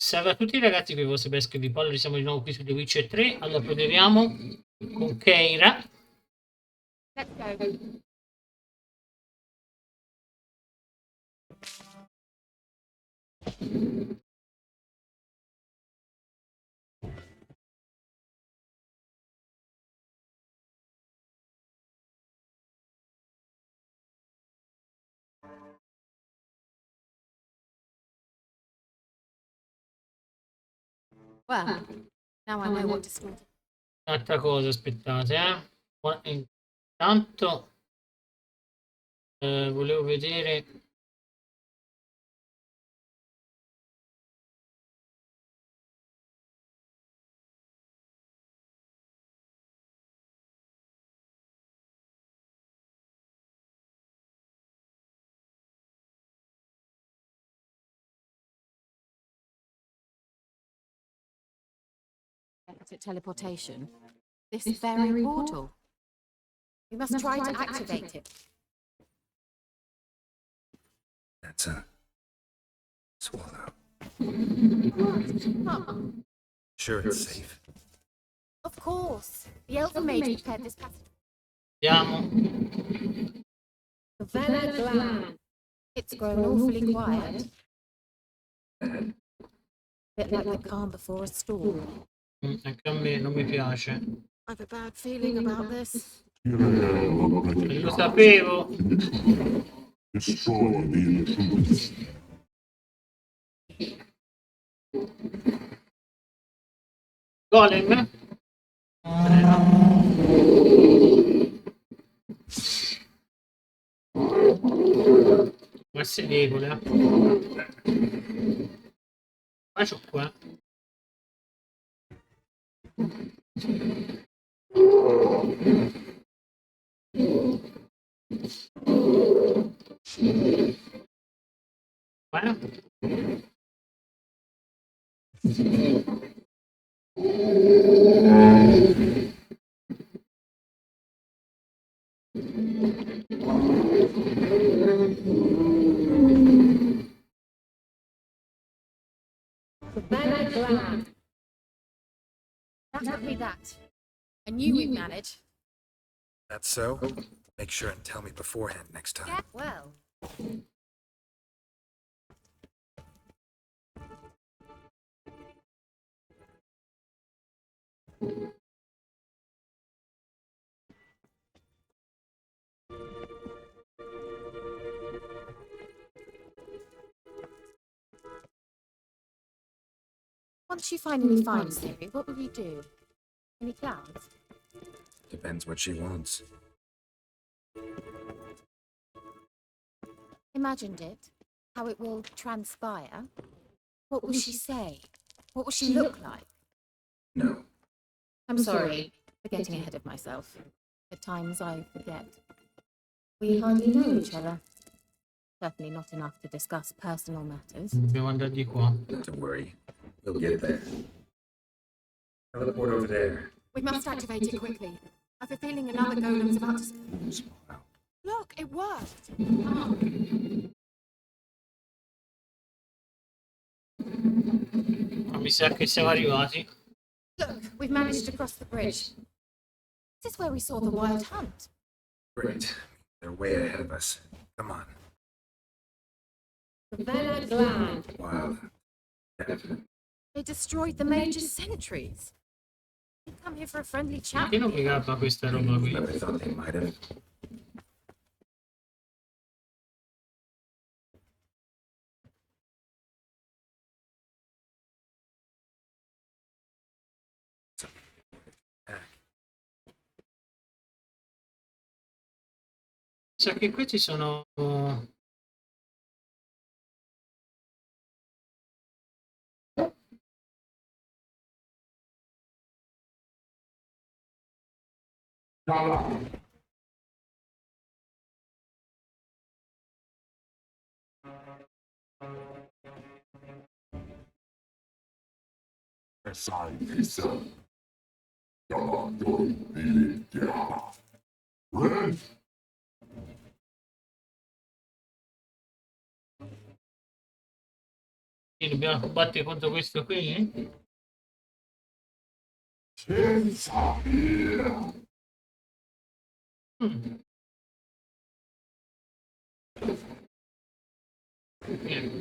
Salve a tutti ragazzi, qui vostri pesche di pollo, siamo di nuovo qui su The Witcher 3. Allora proviamo con Keira. Let's go. Well, now I know what to start. Un'altra cosa, aspettate, Intanto volevo vedere. Teleportation. This very portal. We must try to activate it. That's a swallow. Oh, Sure it's safe. of course. The elven mage prepared this passage. Vediamo. Glam. It's grown awfully quiet. Bit like the calm before a storm. Anche a me non mi piace. I've a bad feeling about this. Lo sapevo. Golem. Queste regole. Ma c'ho qua. Glam. That would be that. I knew we'd manage. That's so? Make sure and tell me beforehand next time. Yeah, well. Once you finally find Siri, what will you do? Any plans? Depends what she wants. Imagined it. How it will transpire. What will she say? What will she look like? No. I'm sorry for getting ahead of myself. At times I forget. We hardly know each other. Certainly not enough to discuss personal matters. Dobbiamo andare di qua. Not to worry. We'll get there. Teleport over there. We must activate it quickly. I've a feeling another golem's about to... Swallow. Look, it worked! Come on. Mi sa che siamo arrivati. Look, we've managed to cross the bridge. This is where we saw the wild hunt. Great. They're way ahead of us. Come on. Glam. Wild. Definitely. They destroyed the mage's sentries. You come here for a friendly chat. Perché non mi cappa questa roba qui? Never thought they might have. Sa che questi sono. Sì, dobbiamo combattere contro questo qui. Mm.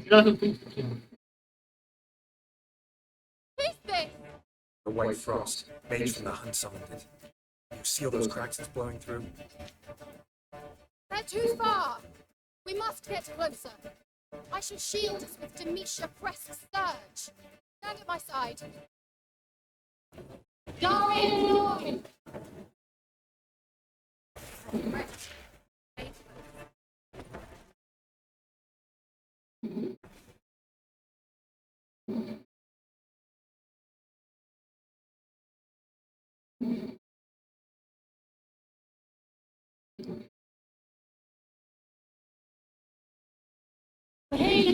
Girato tutto. Who's this? The white frost, mage from the hunt summoned it. You see all those cracks it's blowing through? They're too far. We must get closer. I shall shield us with Demetia Press's surge. Stand at my side. Dorian!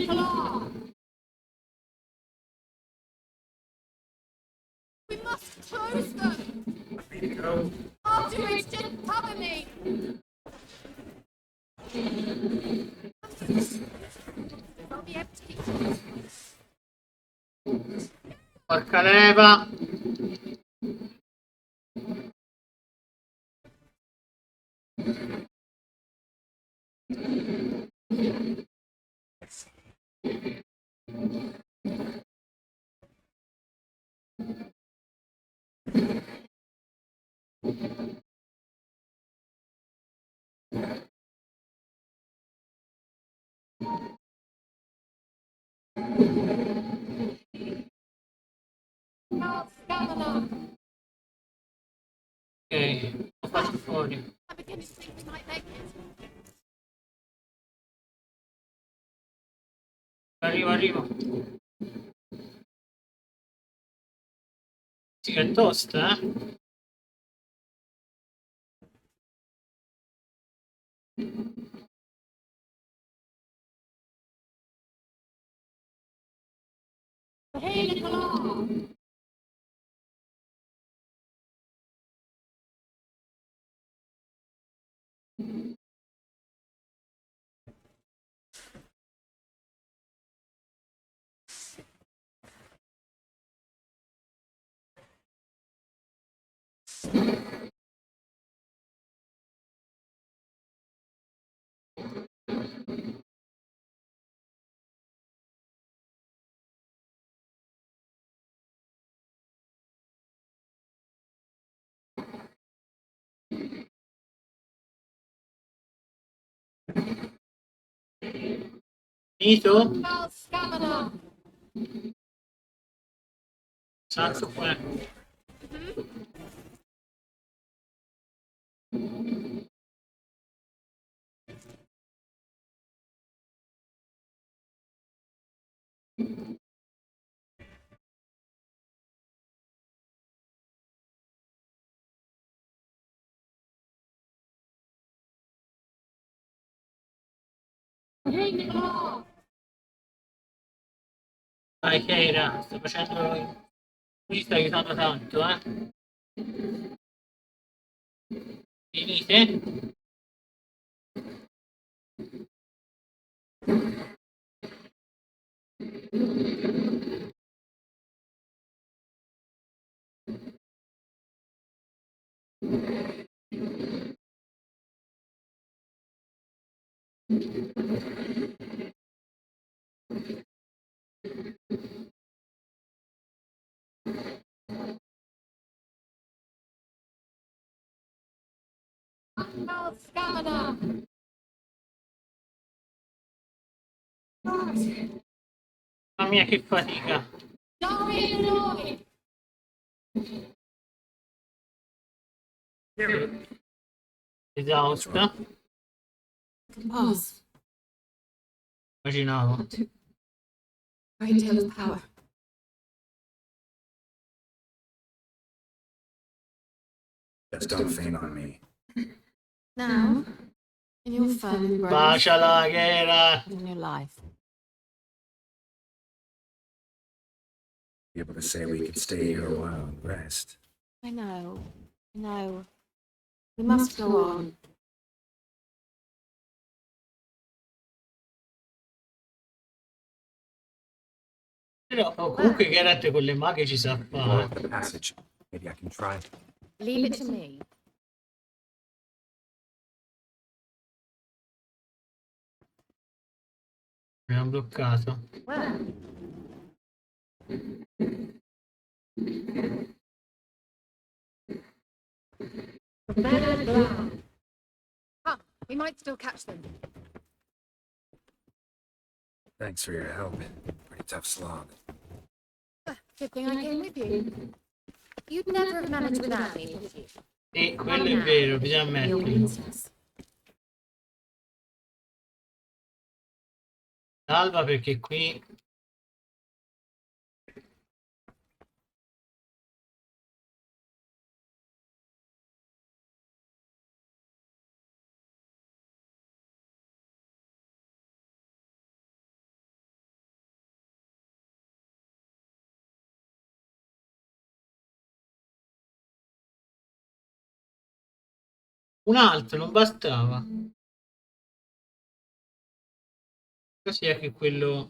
ITA-La! We must close them! Me to go. I'll do it, just cover me! I'll be able to keep Porca leva. stamina! Ok, lo faccio fuori. I begin to think we might make it. Arrivo. Sì, che è tosta, eh? ITA-La! Finito? Stamina! Salto qua. ITA-La! Vai Keira, sto facendo... Mi sta aiutando tanto, eh? Finite? Stamina! Mamma mia che fatica. Dorian! Esausta. Pass. Immaginavo. Great deal of power. Just don't faint on me. Now, in your firm embrace Baciala Keira. and in your life. Be able to say we could stay here a while and rest. I know. We must go on. Però comunque Geralt con le maghe ci sa More fare. of the passage. Maybe I can try. Leave it to me. Mi hanno bloccato. Well, come, we might still catch them. Thanks for your help. Pretty tough slog. Good thing I came with you. You'd never have managed without me, would you? E quello è vero, bisogna Your ammetterlo. princess. Salva perché qui un altro non bastava. Cos'è che quello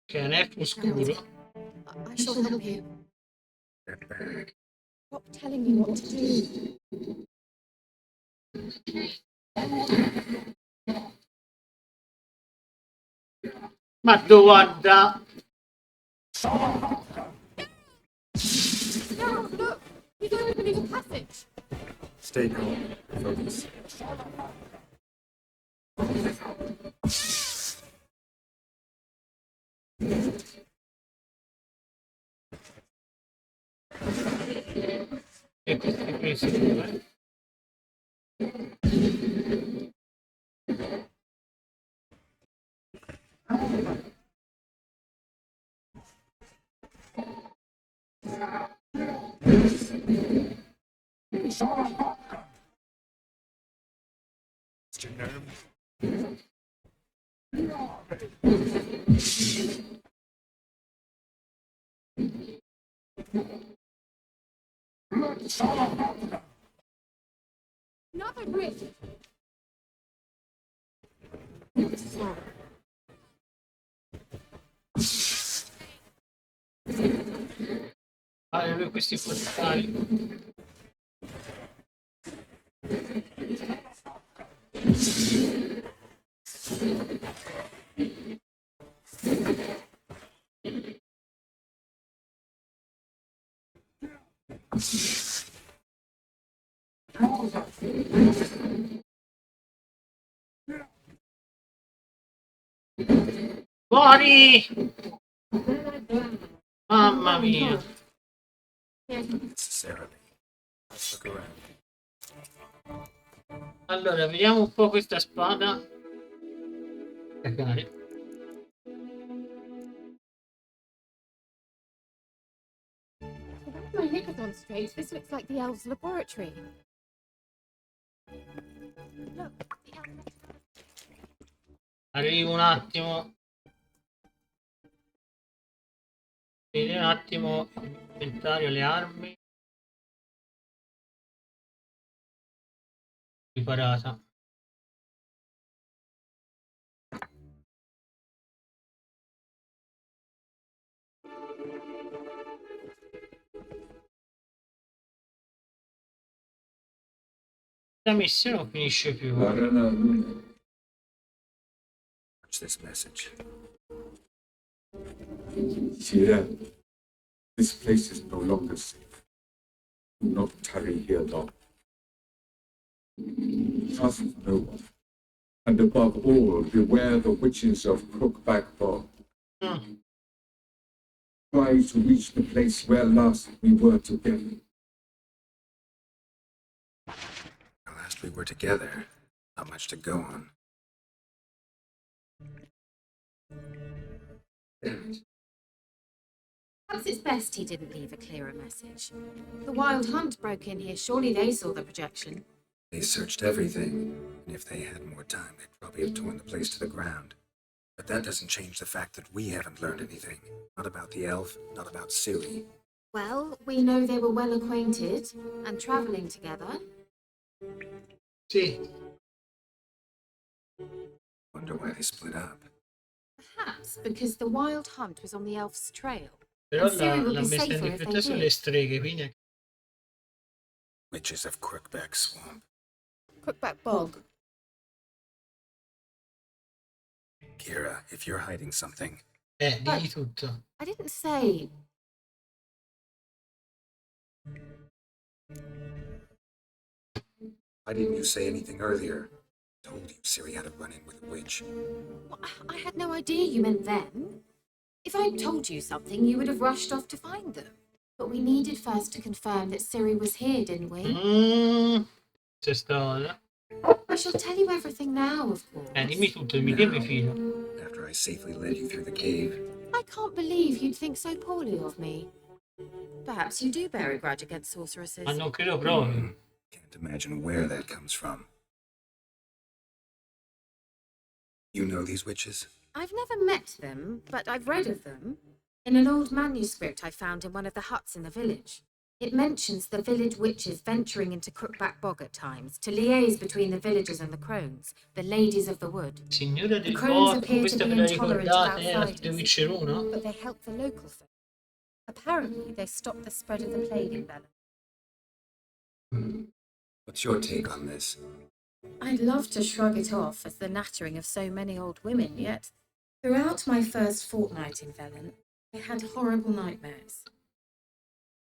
che è un elfo scuro? I shall help you. Get back. Stop telling me what to do. Ma guarda, No, look! He's opening a passage! Stay calm. Focus. e questi due. It's your nerve. Another bridge! Lui questi portali. Fuori! Mamma mia. Necessarily. Let's look around. Allora, vediamo un po' questa spada. Cagare. If my knickers on straight, this looks like the elves' laboratory. Look, the elves. Arrivo un attimo. Vedere un attimo l'inventario, le armi. Riparata. La missione non finisce più. Watch this message. Sire, this place is no longer safe. Do not tarry here long. Trust no one. And above all, beware the witches of Crookback Bog. Mm. Try to reach the place where last we were together. Last we were together. Not much to go on. Perhaps it's best he didn't leave a clearer message. The Wild Hunt broke in here. Surely they saw the projection. They searched everything, and if they had more time, they'd probably have torn the place to the ground. But that doesn't change the fact that we haven't learned anything. Not about the elf, not about Ciri. Well, we know they were well acquainted and travelling together. Sì. Wonder why they split up. Perhaps because the wild hunt was on the elf's trail. Però And Siri would l'ha be messa in safer if they difficoltà sulle did. streghe, quindi Witches of Crookback Swamp. Crookback Bog. Kira, if you're hiding something, digli tutto. I didn't say. why didn't you say anything earlier? I told you Siri had a run-in with a witch. Well, I had no idea you meant then. If I'd told you something, you would have rushed off to find them. But we needed first to confirm that Siri was here, didn't we? C'è sta... I shall tell you everything now, of course. dimmi tutto, mi dimmi filo. After I safely led you through the cave. I can't believe you'd think so poorly of me. Perhaps you do bear a grudge against sorceresses. Ma non credo proprio. Can't imagine where that comes from. You know these witches? I've never met them, but I've read of them. In an old manuscript I found in one of the huts in the village. It mentions the village witches venturing into Crookback Bog at times to liaise between the villagers and the crones, the ladies of the wood. Signora del crones bosco, appear to questa be ve la intolerant of ricordate, la outsiders. The Witcher 1? But they help the local folk. Apparently, they stopped the spread of the plague in Bellum. What's your take on this? I'd love to shrug it off as the nattering of so many old women, yet throughout my first fortnight in Velen, I had horrible nightmares.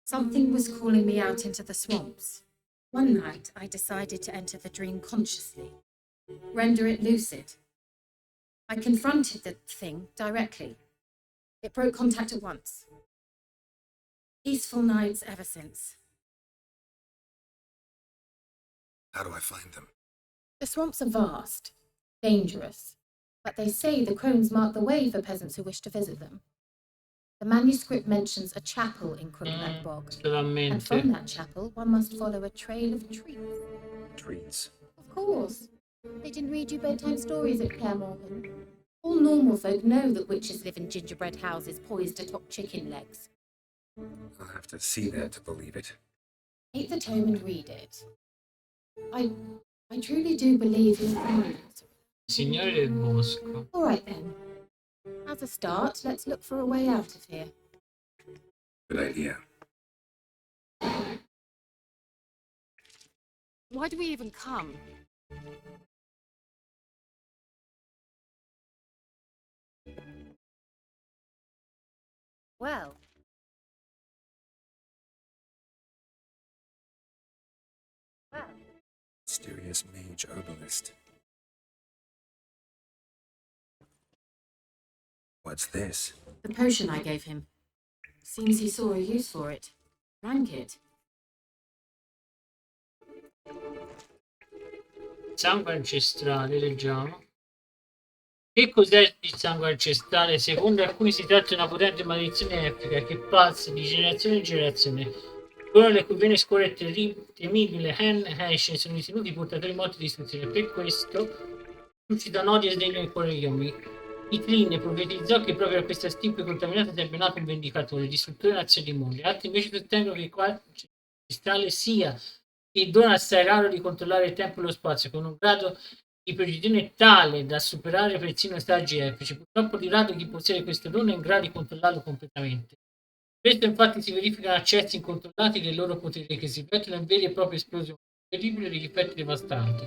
Something was calling me out into the swamps. One night, I decided to enter the dream consciously, render it lucid. I confronted the thing directly. It broke contact at once. Peaceful nights ever since. How do I find them? The swamps are vast, dangerous, but they say the crones mark the way for peasants who wish to visit them. The manuscript mentions a chapel in Crookback Bog, and from that chapel one must follow a trail of treats. Treats? Of course. They didn't read you bedtime stories at Clare Morgan. All normal folk know that witches live in gingerbread houses poised atop chicken legs. I'll have to see that to believe it. Take the tome and read it. I truly do believe in it. Signore del bosco. All right then. As a start, let's look for a way out of here. Good idea. Why do we even come? Well. Mysterious mage herbalist. What's this? The potion I gave him. Seems he saw a use for it. Drank it. Sangue ancestrale, leggiamo. Che cos'è il sangue ancestrale? Secondo alcuni si tratta di una potente maledizione epica che passa di generazione in generazione. Coloro le cui vene scorre il temibile Hen Heishen sono ritenuti portatori morti di istruzione. Per questo suscitano odio e sdegno in cuore degli uomini. Itlin profetizzò che proprio a questa stirpe contaminata sarebbe nato un vendicatore, distruttore delle nazioni di mondi. Altri invece sostengono che il quadro ancestrale sia il dono assai raro di controllare il tempo e lo spazio, con un grado di precisione tale da superare persino saggi epici. Purtroppo di rado chi possiede questo dono è in grado di controllarlo completamente. Questo infatti si verifica in accessi incontrollati del loro potere che si riflettono in veri e propri esplosioni terribili degli effetti devastanti.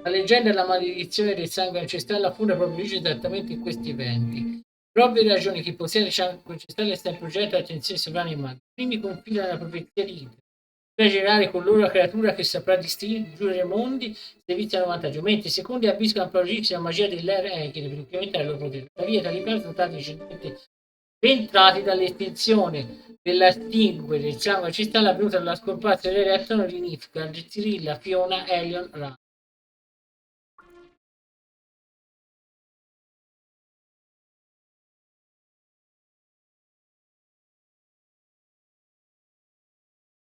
La leggenda e la maledizione del sangue ancestrale affonda proprio esattamente in questi eventi. Proprio ragioni che possiede il sangue ancestrale sta in progetto l'attenzione sovrana in mano. Quindi confida nella profezia di Hitler. Per generare con loro la creatura che saprà distruggere mondi se viziano vantaggio, mentre i secondi abbiscono a prodigirsi la magia dell'era Echide per incrementare il loro potere. Tuttavia, tali casi sono stati recentemente ventrati dall'estinzione della stingue del sangue ancestrale avvenuta dalla scomparsa delle Repton, Rinifica, Cirilla, Fiona, Elion, Ra.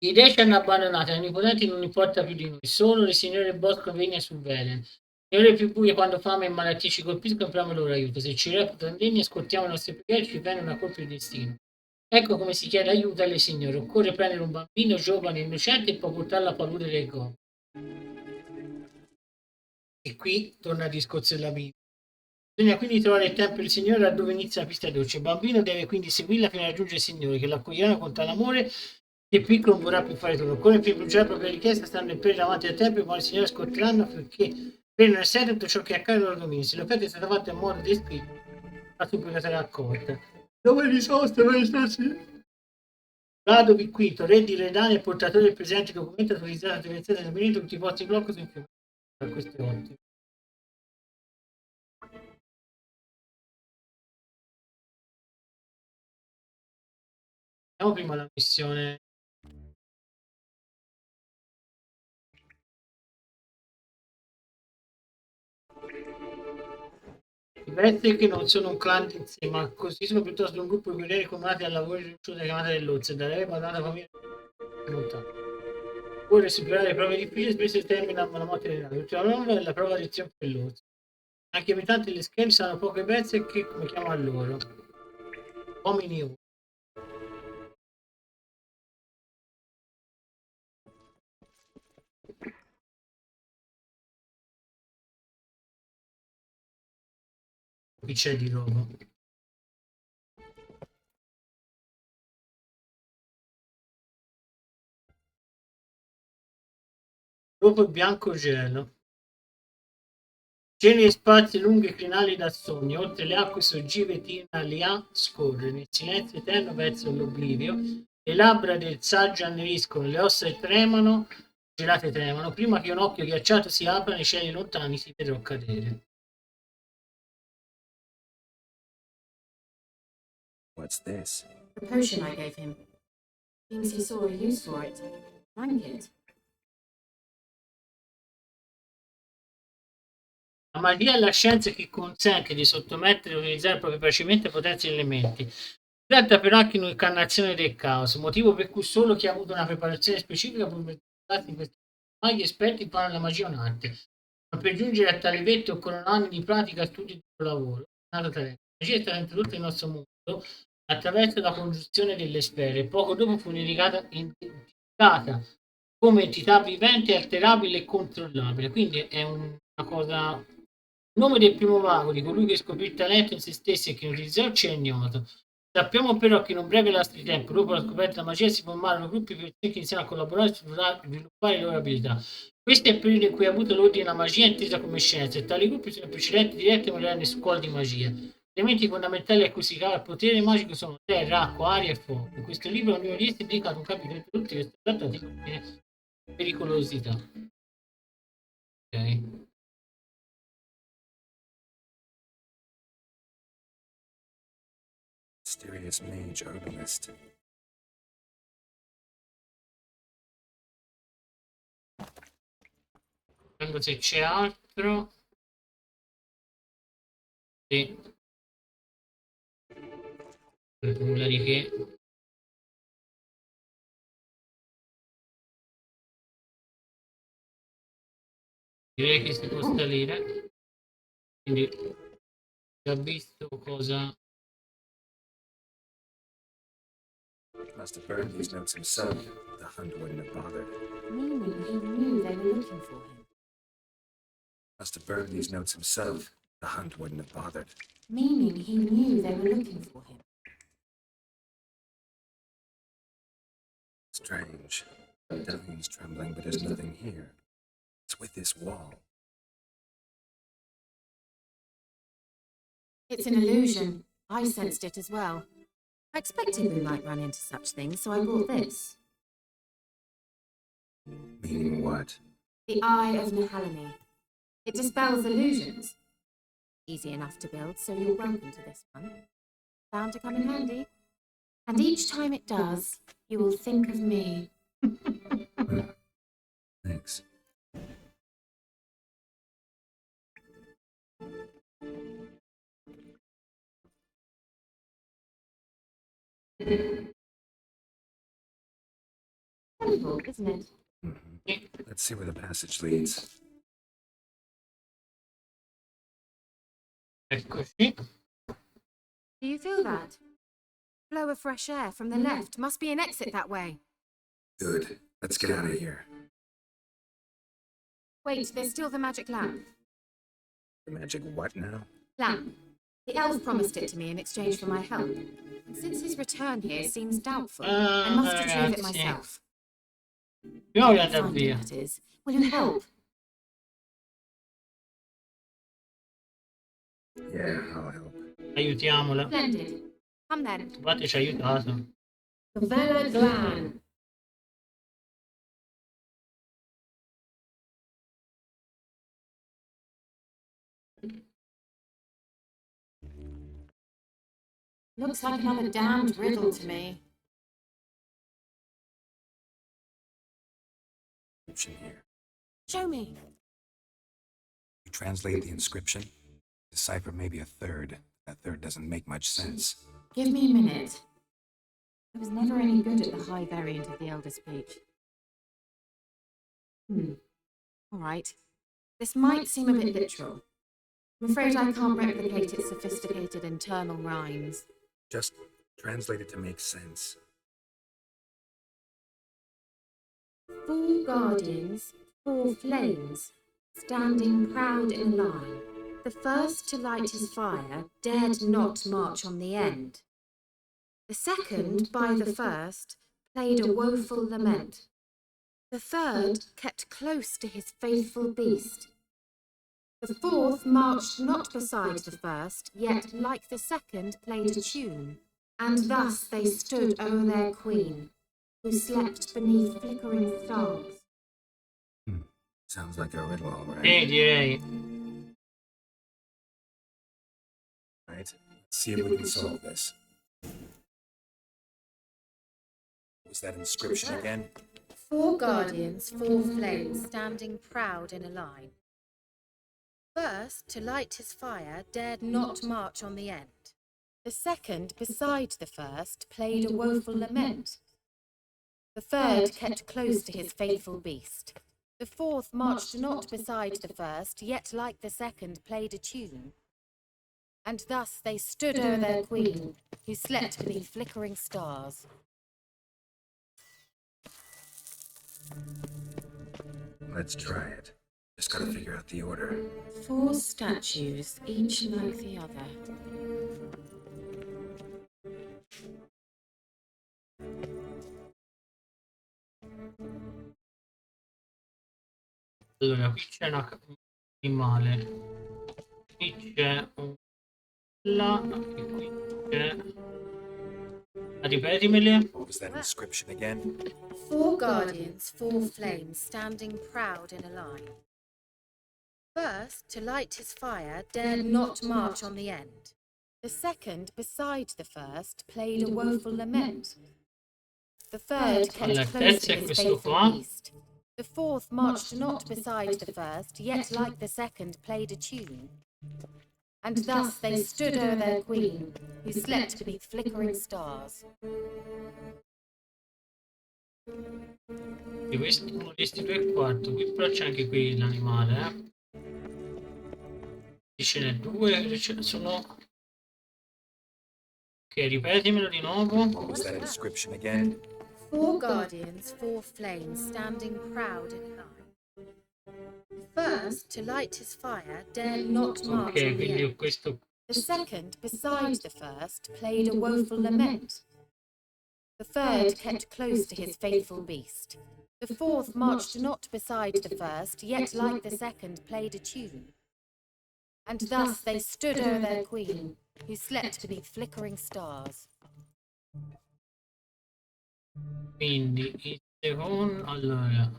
I re ci hanno abbandonato, ai nipotenti non importa più di noi, solo le signore del bosco Venia su Velen. Le ore più buie, quando fame e malattie ci colpiscono, imploriamo il loro aiuto. Se ci reputano degni, ascoltiamo i nostri preghiere, ci viene una colpa di destino. Ecco come si chiede aiuto alle signore. Occorre prendere un bambino giovane e innocente e poi portarlo a palude del go. E qui torna il discorso della Bibbia. Bisogna quindi trovare il tempio del Signore da dove inizia la pista dolce. Il bambino deve quindi seguirla fino a raggiungere il Signore, che l'accoglieranno con tal amore che il piccolo non vorrà più fare turno. Come per bruciare la propria richiesta, stanno in piedi davanti al tempio, ma il Signore ascolteranno affinché prendono il serio tutto ciò che accade nel loro dominio. Se l'offerta è stata fatta in modo descritto, la supplica sarà accolta. Dove risposta per stare? Vlado V, re di Redania e portatore del presente documento autorizzato a utilizzare nel momento tutti i posti in blocco sono informati. Questo è ottimo. Vediamo prima la missione. I Vetti che non sono un clan in sé, ma costituiscono piuttosto un gruppo di guerrieri comandati al lavoro riuscito della chiamata dell'Ozza, da lei mandata famiglia lontana. Ora superare le prove difficili spesso terminano la morte dei nati. L'ultima prova è la prova del zio Pelloso. Anche i abitanti delle schede sanno poche pezze che, come chiamano loro, uomini. Qui c'è di loro. Dopo il bianco gelo. Pieni di spazi lunghi e crinali da sogni, oltre le acque soggive Tina scorre nel silenzio eterno verso l'oblivio, le labbra del saggio anneriscono, le ossa tremano, gelate tremano, prima che un occhio ghiacciato si apra nei cieli lontani si vedrà cadere. What's this? The potion I gave him. Seems he saw a use for it. Drank it. La magia è la scienza che consente di sottomettere e utilizzare proprio facilmente potenza di elementi. Si tratta però anche di un'incarnazione del caos, motivo per cui solo chi ha avuto una preparazione specifica può mettersi in questi maghi esperti imparano la magia è un'arte. Ma per giungere a tale vetto occorrono anni di pratica, studio e lavoro. La magia è stata introdotta nel nostro mondo attraverso la congiunzione delle sfere e poco dopo fu identificata come entità vivente, alterabile e controllabile. Quindi è una cosa. Il nome del primo mago, di colui che scoprì il talento in se stesso e che lo utilizzò, ci è ignoto. Sappiamo però che in un breve lasso di tempo, dopo la scoperta della magia, si formarono gruppi di persone che iniziarono a collaborare e sviluppare le loro abilità. Questo è il periodo in cui ha avuto l'ordine la magia intesa come scienza, e tali gruppi sono i precedenti diretti e moderni scuole di magia. Gli elementi fondamentali a cui si cava il potere magico sono terra, acqua, aria e fuoco. In questo libro ognuno di essi è dedicato un capitolo introduttivo e trattato di pericolosità. Ok. Mysterious mage herbalist. Prendo se c'è altro. Sì. Nulla di che. Direi che si può salire. Quindi già visto cosa. Must have burned these notes himself. The hunt wouldn't have bothered. Meaning he knew they were looking for him. Must have burned these notes himself. The hunt wouldn't have bothered. Meaning he knew they were looking for him. Strange. Definitely trembling, but there's nothing here. It's with this wall. It's an illusion. I sensed it as well. I expected we might run into such things, so I brought this. Meaning what? The Eye of Nehalani. It dispels illusions. Easy enough to build, so you're welcome to this one. Bound to come in handy. And each time it does, you will think of me. Thanks. Wonderful, isn't it? Let's see where the passage leads. Eccoci. Do you feel that? Flow of fresh air from the left. Must be an exit that way. Good. Let's get out of here. Wait, there's still the magic lamp. The magic what now? Plan. The elf promised it to me in exchange for my help. And since his return here seems doubtful, I must retrieve it Ragazzi, myself. io voglio andare Find it, via. that is. Will you help? Yeah, I'll help. Aiutiamola. Splendid. Come then. Infatti ci ha aiutato. Vela Glan. Looks like another damned riddle to me. Inscription here. Show me. You translate the inscription, decipher maybe a third. That third doesn't make much sense. Give me a minute. I was never any good at the high variant of the Elder speech. All right. This might seem a bit literal. I'm afraid I can't replicate its sophisticated internal rhymes. Just translate it to make sense. 4 guardians, 4 flames, standing proud in a line. The first to light his fire dared not march on the end. The second, by the first, played a woeful lament. The third kept close to his faithful beast. The fourth marched not beside the first, yet, like the second, played a tune. And thus they stood o'er their queen, who slept beneath flickering stars. Sounds like a riddle, all right. Direi. Right. Let's see if we can solve this. What was that inscription again? 4 guardians, 4 flames, standing proud in a line. First, to light his fire, dared not march on the end. The second, beside the first, played a woeful lament. The third kept close to his faithful beast. The fourth marched not beside the first, yet like the second played a tune. And thus they stood o'er their queen, who slept beneath flickering stars. Let's try it. Just gotta figure out the order. 4 statues, each like the other. Allora, qui c'è un animale. Qui c'è un... Là, e qui c'è... Ripetimeli. What was that inscription again? 4 guardians, 4 flames, standing proud in a line. First, to light his fire, dared not march on the end. The second, beside the first, played a woeful lament. The third kept close to his faithful beast. The fourth marched not beside the first, yet like the second played a tune. And thus they stood o'er their queen, who slept beneath flickering stars. E questo è uno di questi 2/4. Qui però c'è anche qui l'animale, Qui ce n'è 2, ce ne sono... Ok, ripetimelo di nuovo. What was that inscription again? 4 guardians, 4 flames, standing proud in a line. First, to light his fire, dared not march Ok, on the quindi end. questo... The second, beside the first, played a woeful lament. The third kept close to his faithful beast. The fourth marched not beside the first, yet like the second played a tune. And thus they stood o'er their queen, who slept beneath flickering stars. Quindi il secondo... Allora...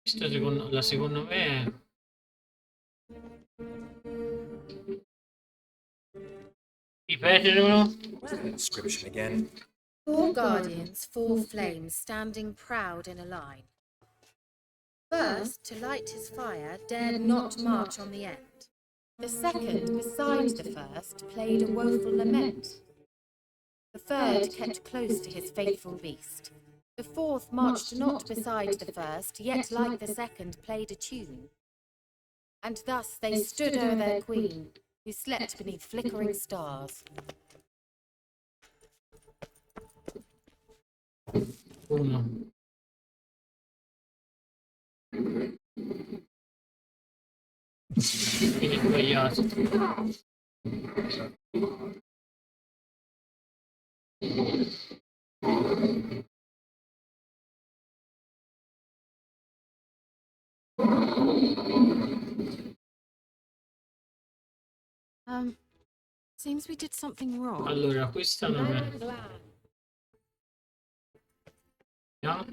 Questo secondo me è... Ripetemelo. What was that inscription again? 4 guardians, 4 flames, standing proud in a line. First, to light his fire, dared not march on the end. The second, beside the first, played a woeful lament. The third kept close to his faithful beast. The fourth marched not beside the first, yet like the second played a tune. And thus they stood o'er their queen, who slept beneath flickering stars. Uno. Quindi basta. Seems we did something wrong. Allora, questa non è. No?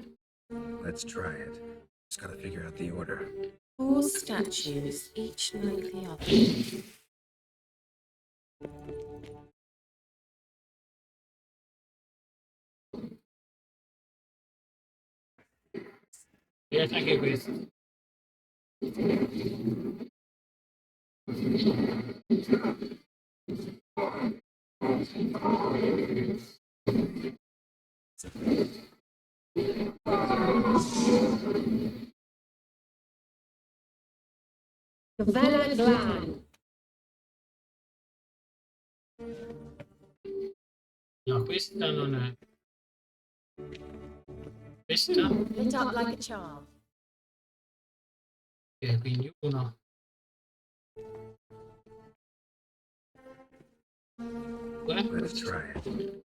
Let's try it. Just gotta figure out the order. 4 statues, each like the other. Vedete anche questo. Bella Glan. No, questa non è. Questa? Lit up like a charm. Ok, quindi uno. Due. Let's try it.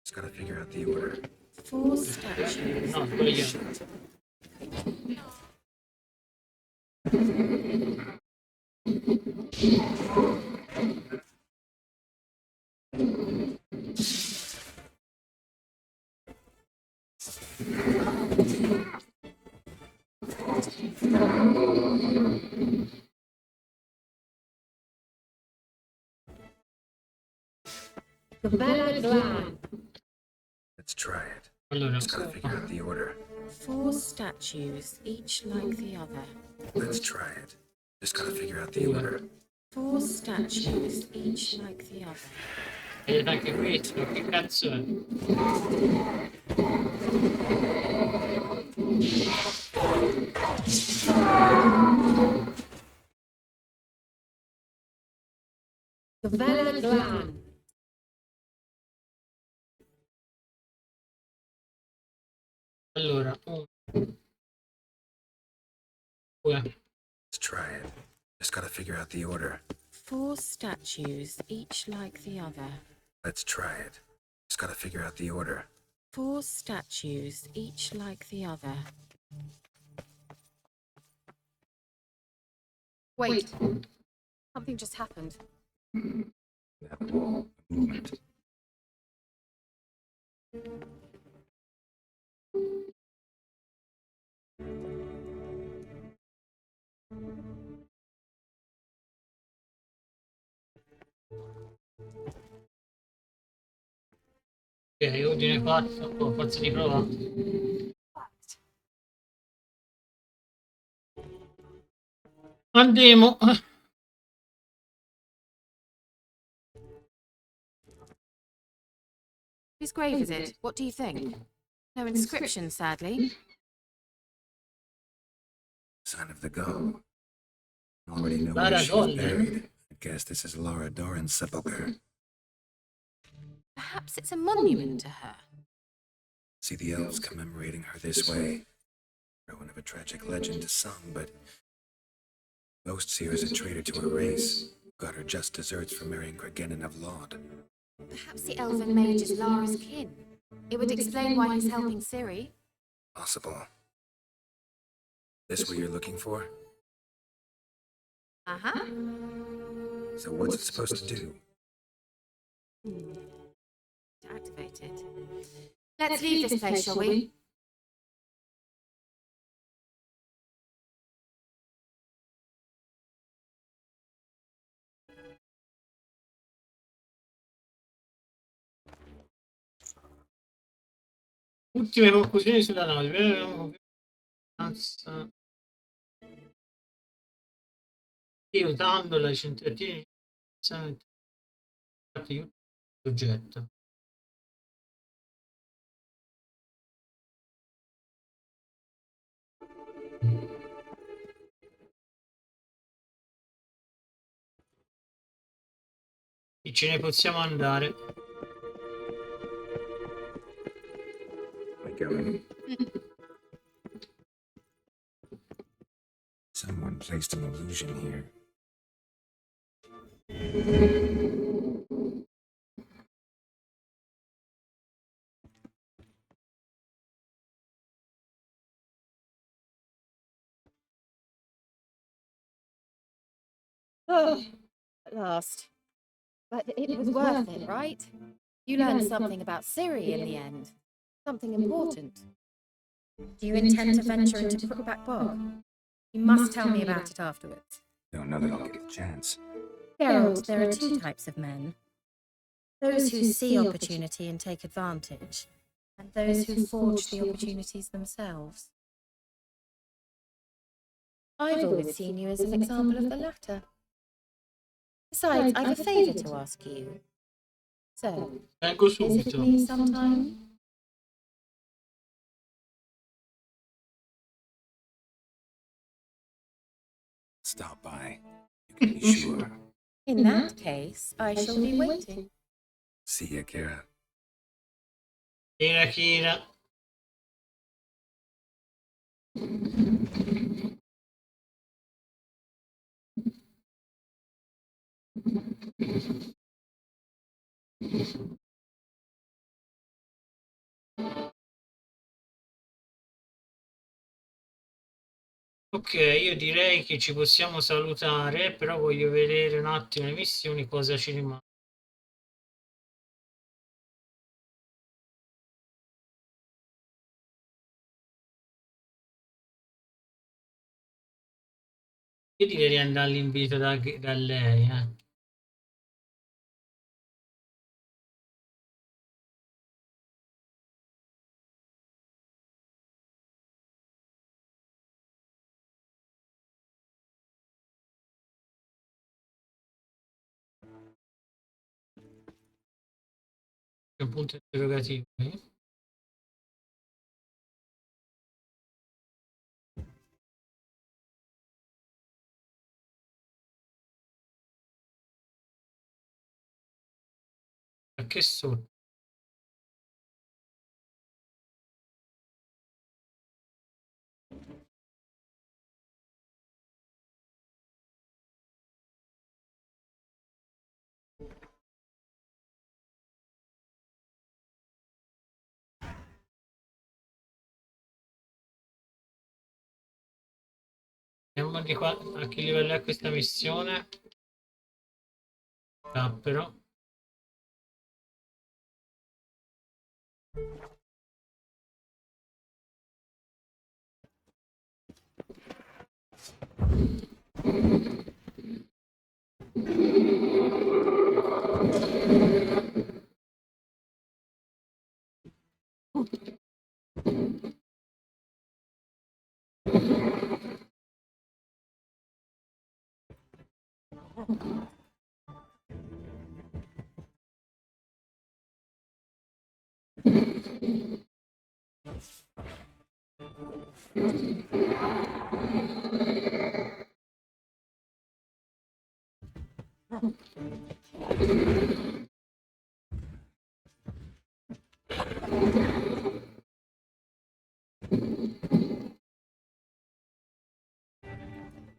Just gotta figure out the order. 4 statues. No, sbagliato. Bella Glan. Let's try it. Allora, Just gotta figure out the order. 4 statues, each like the other. Let's try it. Just gotta figure out the order. 4 statues, each like the other. vedete anche questo, che cazzo è? Bella Glan. Allora, uno, due, Let's try it. Just gotta figure out the order. 4 statues, each like the other. Let's try it. Just gotta figure out the order. 4 statues, each like the other. Wait. Something just happened. That wall movement. ok, ordine fatto, forza di prova. Andiamo. Whose grave is it? What do you think? No inscription, sadly. Sign of the go. Already know Lara where she's Gold. buried. I guess this is Laura Doran's sepulcher. Perhaps it's a monument to her. See the elves commemorating her this way. Heroine of a tragic legend to some, but most see her as a traitor to her race. Got her just deserts for marrying Gregenin of Laud. Perhaps the elven mage is Lara's kin. It would explain why he's helping Ciri. Possible. This what you're looking for? Uh-huh. So what's it supposed to do? To activate it. Let's leave this place, shall we? Ultime conclusioni sulla nave. Anza. E usando la centratina di oggetto. E ce ne possiamo andare. I going? Someone placed an illusion here. Oh, at last. But it was worth it, right? You learned something about Siri in the end. Something important. Do you intend to venture into Crookback Bog? You must tell me about it afterwards. Don't know that I'll get a chance. Geralt, there are two types of men. Those who see opportunity and take advantage, and those who forge the opportunities themselves. I've always seen you as an example of the latter. Besides, I've a favour to ask you. So, Vengo visit subito. me sometime? Stop by. You can be sure. In that case, I shall be waiting. See ya, Kira. Kira Kira. Ok, io direi che ci possiamo salutare, però voglio vedere un attimo le missioni, cosa ci rimane. Io direi di andare all'invito da lei, C'è un punto interrogativo. A che sotto? Vediamo di qua a che livello è questa missione. Però.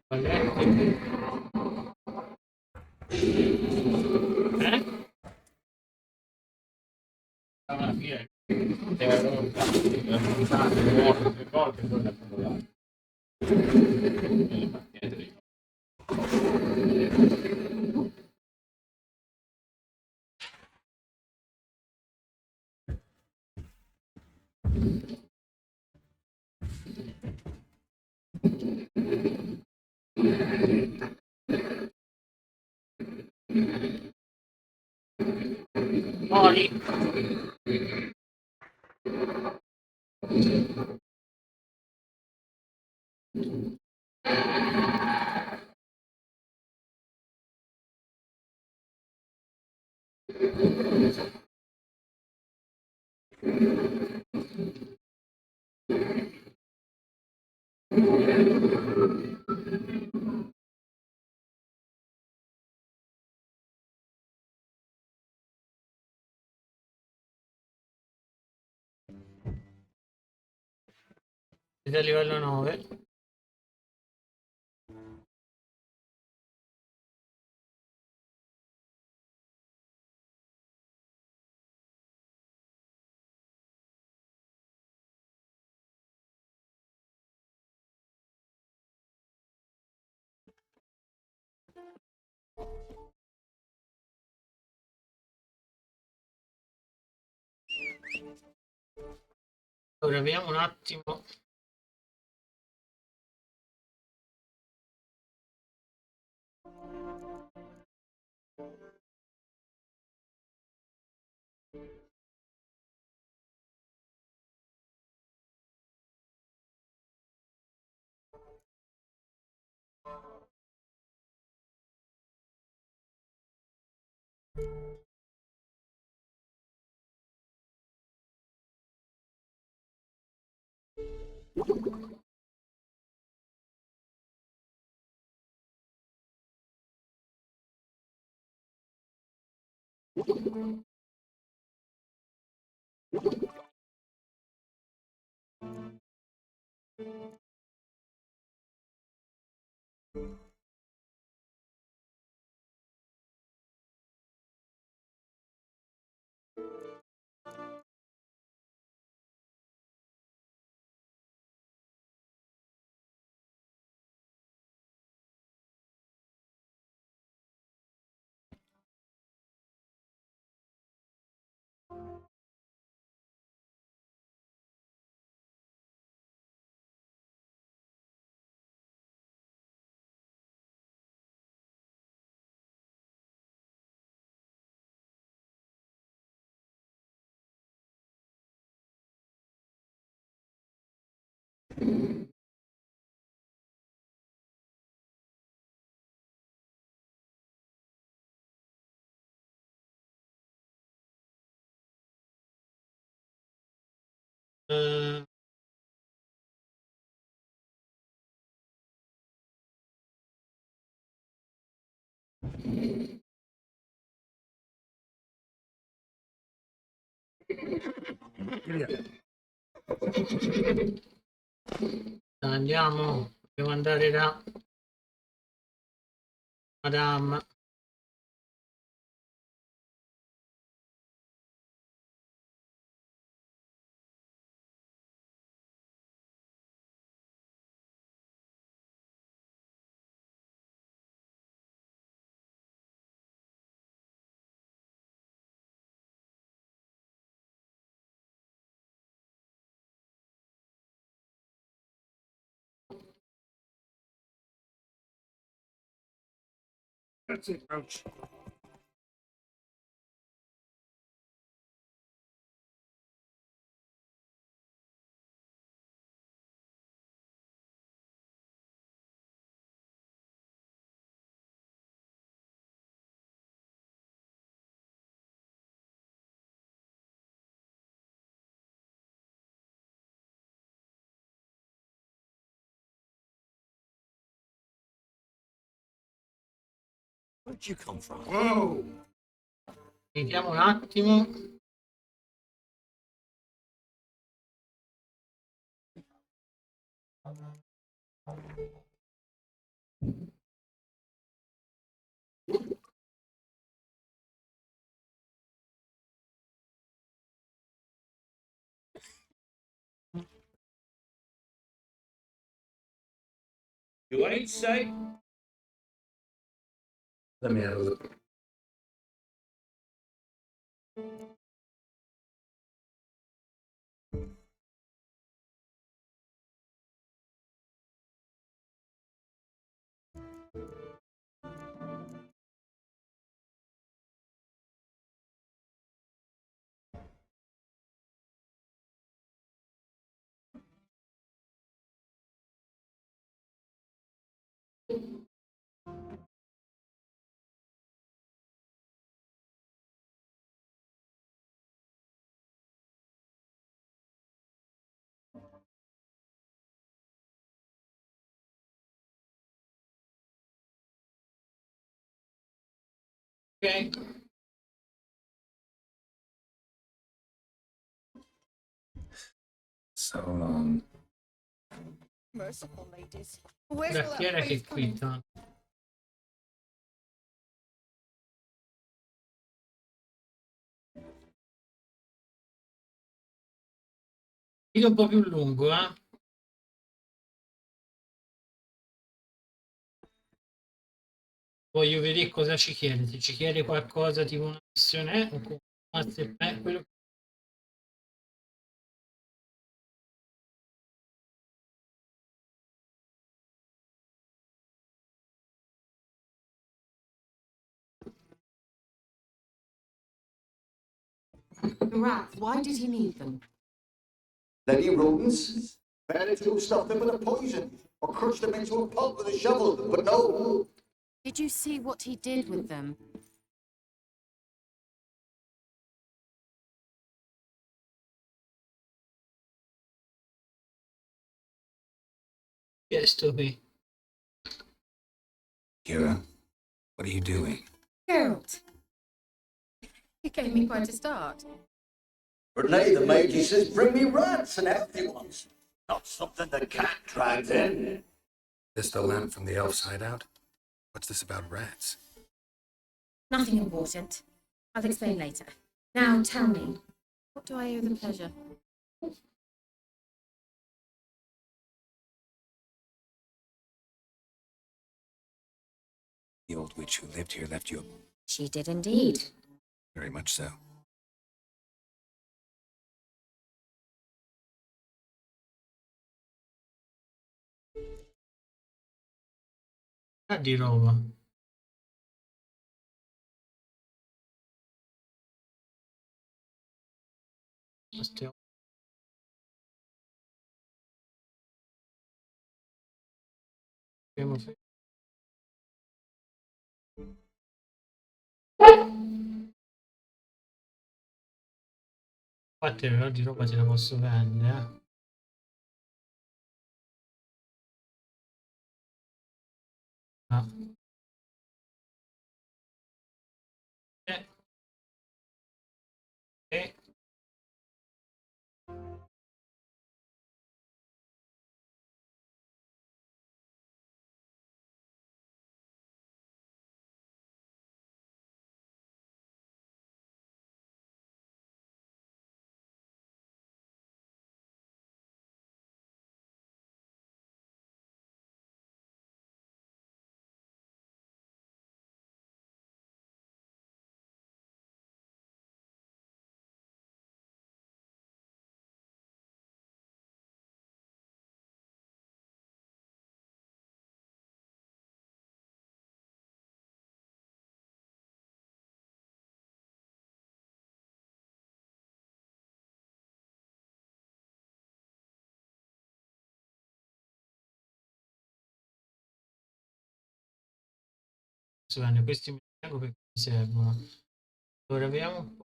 Qual è? Alla fine era affrontato le volte e poi accumulato nelle partite dei Mori. Siete a livello 9. Ora vediamo un attimo. Eh, andiamo, dobbiamo andare da Madame. That's it, Roach. Where'd you come from? Whoa! Vediamo un attimo. You ain't safe? Let me have a look. Ok. So long. Merciful ladies. Where's Da chi era che quinta? Video un po' più lungo, eh? Voglio vedere cosa ci chiede. Se ci chiede qualcosa tipo una missione, o quello. The rats, why did he need them? Any rodents? Better to stuff them with a poison or crush them into a pulp with a shovel, but no. Did you see what he did with them? Chiesto qui. Kira, what are you doing? Geralt, you gave me quite a start. Renee the maid, he says, bring me rats and healthy ones. Not something the cat dragged in. This the lamp from the elf's hideout? What's this about rats? Nothing important. I'll explain later. Now tell me, what do I owe the pleasure? The old witch who lived here left you She did indeed. very much so. Di roba. Stiamo- stiamo fe- Infatti però di roba ce la posso vendere. Ah. Eh, eh. Posso vendere questi mi tengo perché mi servono. Allora vediamo un po'.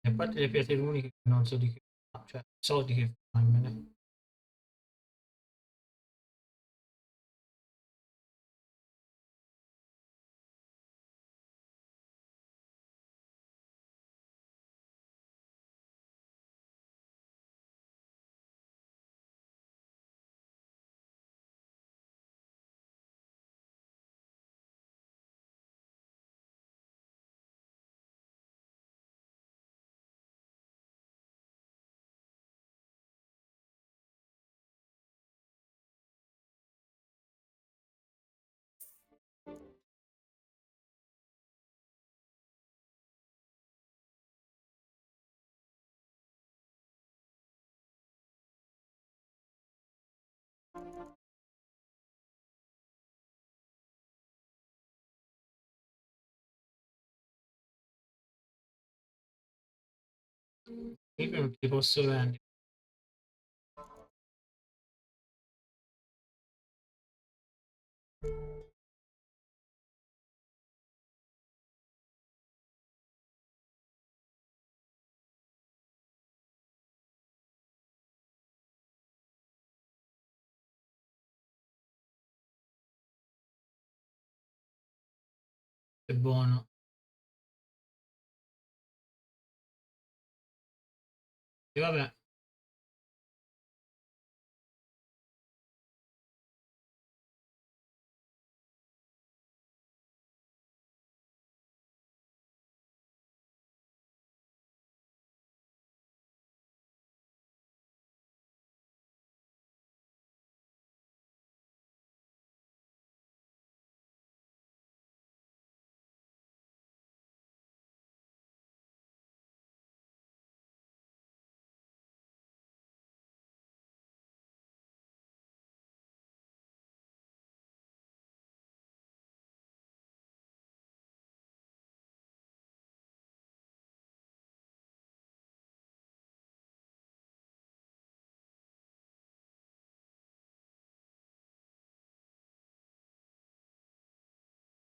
A parte le pietre uniche che non so di che fa, cioè so di che farmene. Io non ti posso vendere. È buono. E vabbè.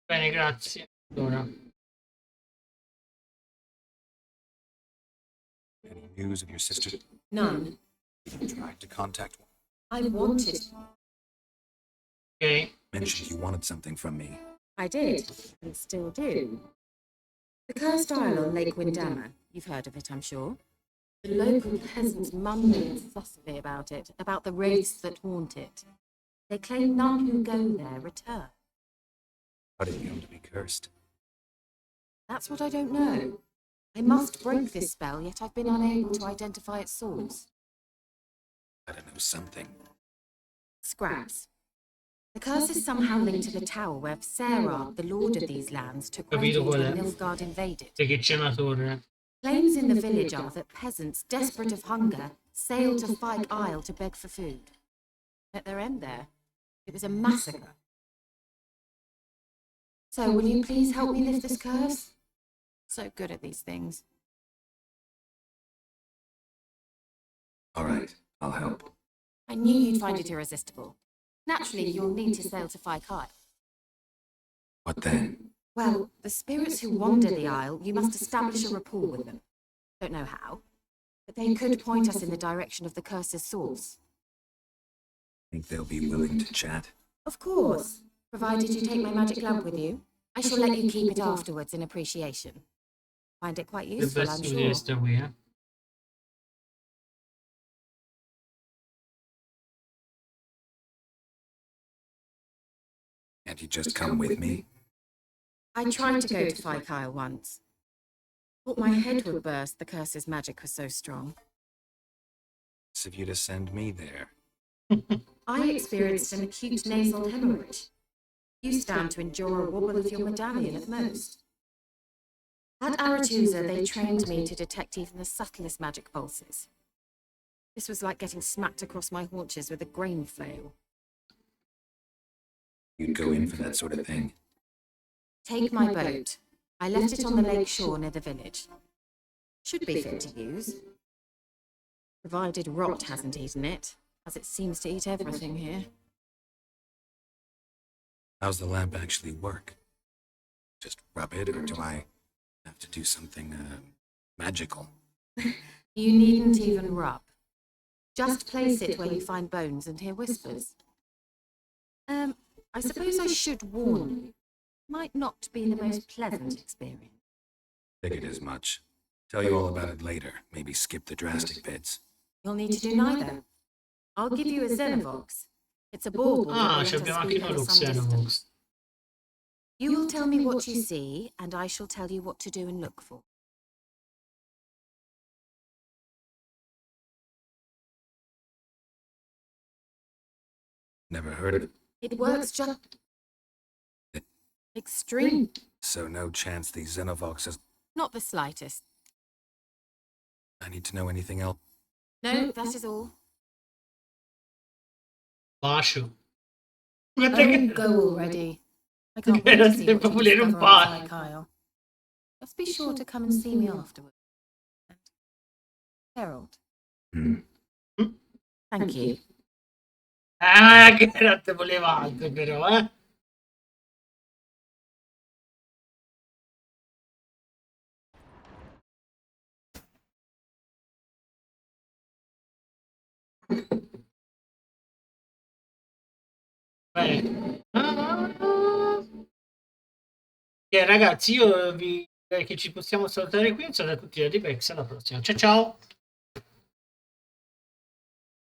Bene, grazie. Allora, Any news of your sister? None. You tried to contact one. I wanted. ok. Mentioned you wanted something from me. I did, and still do. The cursed isle on Lake Windammer. You've heard of it, I'm sure. The local peasants mumble incessantly about it, about the wraiths that haunt it. They claim none who go there return. How did you come to be cursed? That's what I don't know. I must break this spell, yet I've been unable to identify its source. Gotta know something. Scraps. The curse is somehow linked to the tower where Sarah, the lord of these lands, took Capito refuge qual when è? Nilfgaard invaded. Sai che c'è una torre. Claims in the village are that peasants, desperate of hunger, sailed to Fyke Isle to beg for food. At their end there, it was a massacre. So, will you please help me lift this curse? So good at these things. All right, I'll help. I knew you'd find it irresistible. Naturally, you'll need to sail to Fyke Isle. What then? Well, the spirits who wander the isle, you must establish a rapport with them. Don't know how, but they could point us in the direction of the curse's source. Think they'll be willing to chat? Of course, provided you take my magic lamp with you. I shall let you keep it afterwards in appreciation. Find it quite useful, I'm Dovrebbe essere sure. sta qui, eh. Can't you just come with me? I tried to go to Fyke Isle once. Thought my head would burst, the curse's magic was so strong. It's of you to send me there. I experienced an acute nasal hemorrhage. You stand to endure a wobble of your medallion at most. At Aretusa, they trained me to detect even the subtlest magic pulses. This was like getting smacked across my haunches with a grain flail. You'd go in for that sort of thing. Take my boat. I left it on the lake shore near the village. Should be fit to use. Provided rot hasn't eaten it, as it seems to eat everything here. How's the lamp actually work? Just rub it, or do I have to do something, magical? You needn't even rub. Just place it where you find bones and hear whispers. I suppose I should warn you. Might not be the most pleasant experience. Figured as much. Tell you all about it later. Maybe skip the drastic bits. You'll need to do neither. I'll give you a Xenovox. It's a bauble that Ah, will ci let us abbiamo anche speak noi at lo some distance. Xenovox. You will tell me what you see, and I shall tell you what to do and look for. Never heard of it. It works just... extreme. So no chance these Xenovoxes... Not the slightest. I need to know anything else. No, that is all. Bacio. Oh, go already. I can't wait to see what you discover on Fyke Isle. Just be sure to come and see me afterwards. And Harold. Thank you. Ah, che non te voleva altro però, eh. Bene. Ragazzi, io vi direi che ci possiamo salutare qui. Un saluto a tutti da Dipex, alla prossima. Ciao ciao!